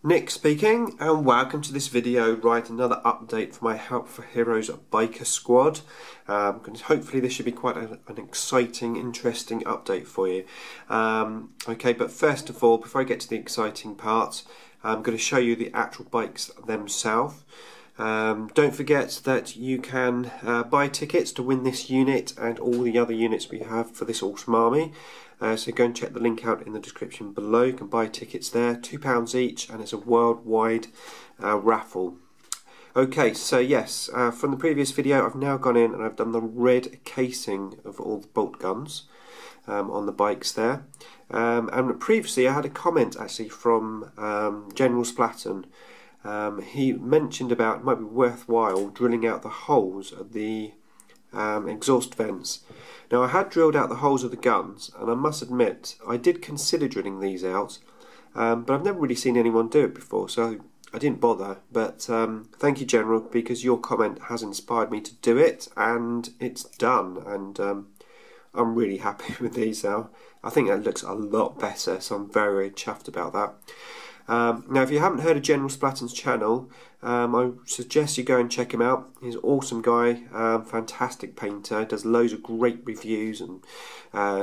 Nick speaking, and welcome to this video. Right, another update for my Help for Heroes biker squad. Hopefully this should be quite an exciting, interesting update for you. Okay, but first of all, before I get to the exciting part, I'm going to show you the actual bikes themselves. Don't forget that you can buy tickets to win this unit and all the other units we have for this Ultramarine. So go and check the link out in the description below. You can buy tickets there, £2 each, and it's a worldwide raffle. Okay, so yes, from the previous video I've now gone in and I've done the red casing of all the bolt guns on the bikes there. And previously I had a comment actually from General Splatton. He mentioned about it might be worthwhile drilling out the holes of the exhaust vents. Now I had drilled out the holes of the guns, and I must admit I did consider drilling these out, but I've never really seen anyone do it before, so I didn't bother. But thank you, General, because your comment has inspired me to do it, and it's done, and I'm really happy with these now. I think that looks a lot better, so I'm very, very chuffed about that. Now, if you haven't heard of General Splatton's channel, I suggest you go and check him out. He's an awesome guy, fantastic painter, does loads of great reviews, and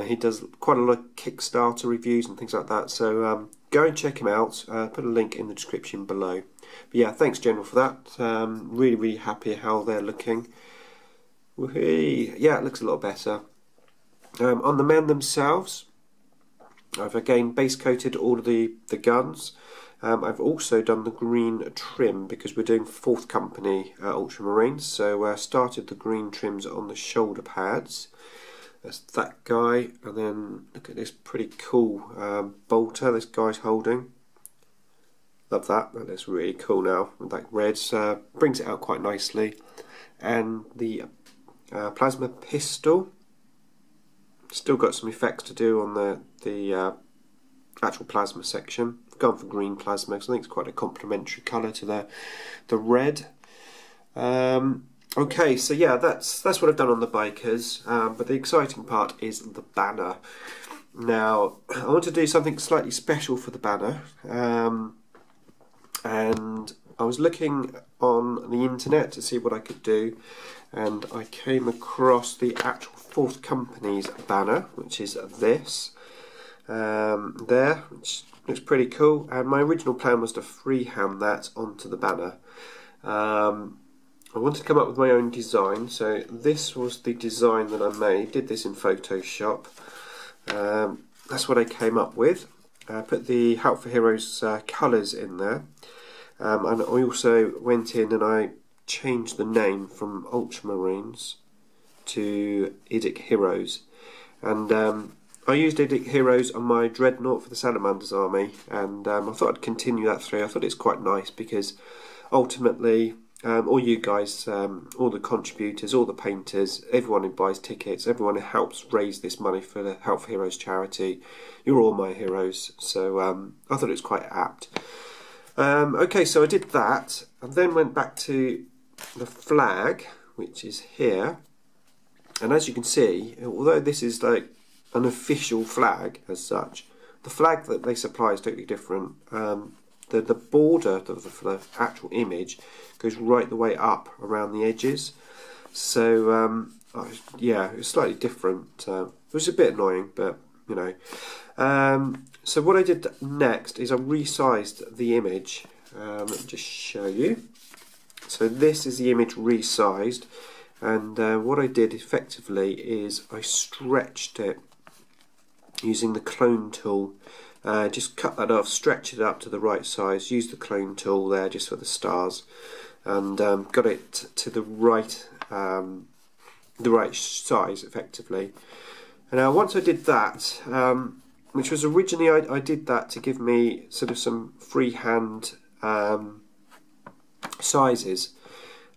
he does quite a lot of Kickstarter reviews and things like that. So go and check him out. Put a link in the description below. But yeah, thanks, General, for that. Really, really happy how they're looking. Yeah, it looks a lot better. On the men themselves, I've again base coated all of the guns. I've also done the green trim because we're doing 4th Company Ultramarines, so started the green trims on the shoulder pads. That's that guy, and then look at this pretty cool bolter this guy's holding. Love that, that looks really cool now with that red, brings it out quite nicely. And the plasma pistol, still got some effects to do on the actual plasma section. I've gone for green plasma because I think it's quite a complementary colour to the red. Okay, so yeah, that's what I've done on the bikers. But the exciting part is the banner. Now, I want to do something slightly special for the banner, and I was looking on the internet to see what I could do, and I came across the actual 4th Company's banner, which is this there, which looks pretty cool. And my original plan was to freehand that onto the banner. I wanted to come up with my own design, so this was the design that I made. Did this in Photoshop. That's what I came up with. I put the Help for Heroes colours in there, and I also went in and I changed the name from Ultramarines to IDICBeer, and I used IDICBeer on my Dreadnought for the Salamanders army, and I thought I'd continue that through. I thought it's quite nice because ultimately all you guys, all the contributors, all the painters, everyone who buys tickets, everyone who helps raise this money for the Help for Heroes charity, you're all my heroes, so I thought it was quite apt. Okay, so I did that, and then went back to the flag, which is here, and as you can see, although this is like an official flag as such, the flag that they supply is totally different. The border of the actual image goes right the way up around the edges, so yeah, it's slightly different. It was a bit annoying, but you know. So what I did next is I resized the image. Let me just show you. So this is the image resized, and what I did effectively is I stretched it using the clone tool. Just cut that off, stretch it up to the right size, use the clone tool there just for the stars, and got it to the right size effectively. And now once I did that, which was originally I did that to give me sort of some freehand sizes,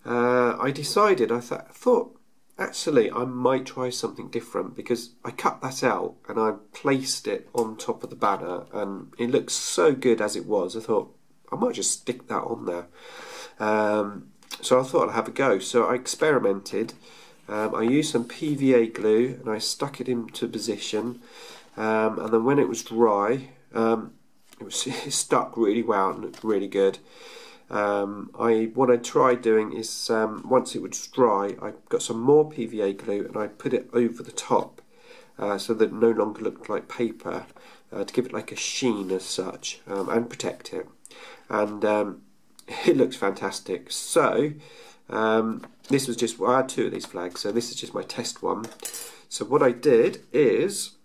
I decided, I thought actually I might try something different, because I cut that out and I placed it on top of the banner and it looked so good as it was. I thought I might just stick that on there. So I thought I'd have a go. So I experimented. I used some PVA glue and I stuck it into position, and then when it was dry, it stuck really well and looked really good. What I tried doing is once it was dry, I got some more PVA glue and I put it over the top so that it no longer looked like paper, to give it like a sheen as such, and protect it. And it looks fantastic. So this was just, I had 2 of these flags, so this is just my test one. So what I did is,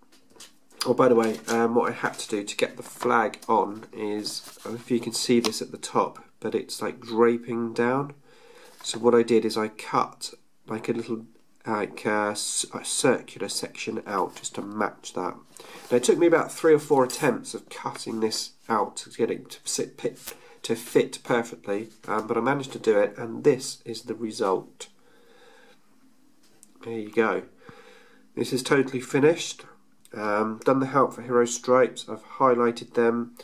oh, by the way, what I had to do to get the flag on is, I don't know if you can see this at the top, but it's like draping down. So what I did is I cut like a little a circular section out just to match that. Now it took me about 3 or 4 attempts of cutting this out to get it to fit perfectly, but I managed to do it, and this is the result. There you go. This is totally finished. Done the Help for Heroes stripes, I've highlighted them.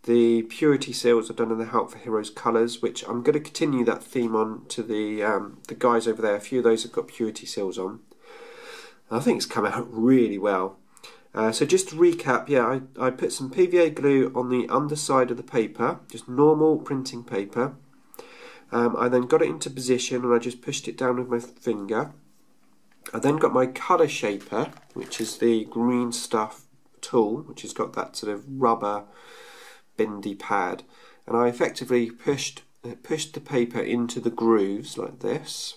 The purity seals are done in the Help for Heroes colours, which I'm going to continue that theme on to the guys over there. A few of those have got purity seals on. I think it's come out really well. So just to recap, yeah, I put some PVA glue on the underside of the paper, just normal printing paper. I then got it into position and I just pushed it down with my finger. I then got my colour shaper, which is the green stuff tool, which has got that sort of rubber bendy pad, and I effectively pushed the paper into the grooves like this.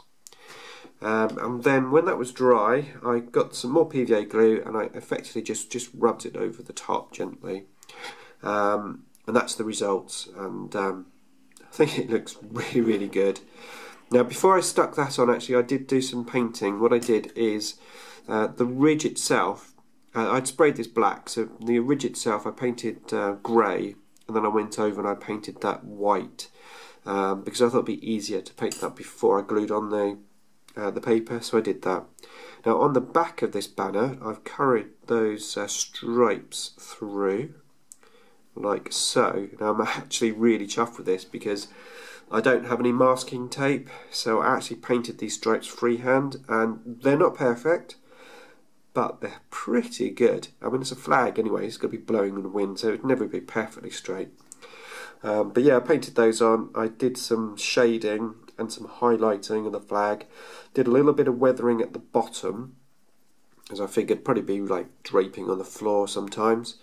And then when that was dry, I got some more PVA glue and I effectively just rubbed it over the top gently, and that's the results. And I think it looks really, really good. Now before I stuck that on, actually I did do some painting. What I did is the ridge itself, I'd sprayed this black, so the ridge itself I painted grey, and then I went over and I painted that white, because I thought it'd be easier to paint that before I glued on the paper, so I did that. Now on the back of this banner I've carried those stripes through like so. Now I'm actually really chuffed with this because I don't have any masking tape, so I actually painted these stripes freehand, and they're not perfect, but they're pretty good. I mean, it's a flag anyway, it's going to be blowing in the wind, so it would never be perfectly straight. But yeah, I painted those on. I did some shading and some highlighting of the flag, did a little bit of weathering at the bottom, as I figured probably be like draping on the floor sometimes.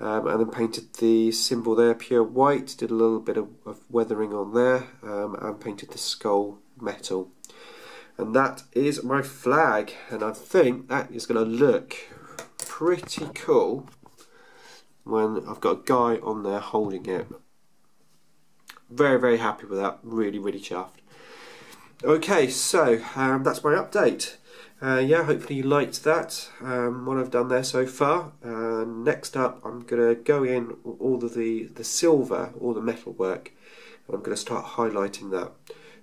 And then painted the symbol there pure white, did a little bit of weathering on there, and painted the skull metal. And that is my flag, and I think that is going to look pretty cool when I've got a guy on there holding it. Very, very happy with that, really, really chuffed. Okay, so that's my update. Yeah, hopefully you liked that, what I've done there so far. Next up, I'm going to go in all of the silver, all the metal work, and I'm going to start highlighting that.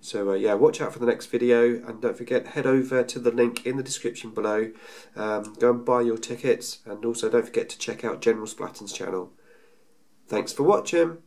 So yeah, watch out for the next video, and don't forget, head over to the link in the description below, go and buy your tickets, and also don't forget to check out General Splatten's channel. Thanks for watching.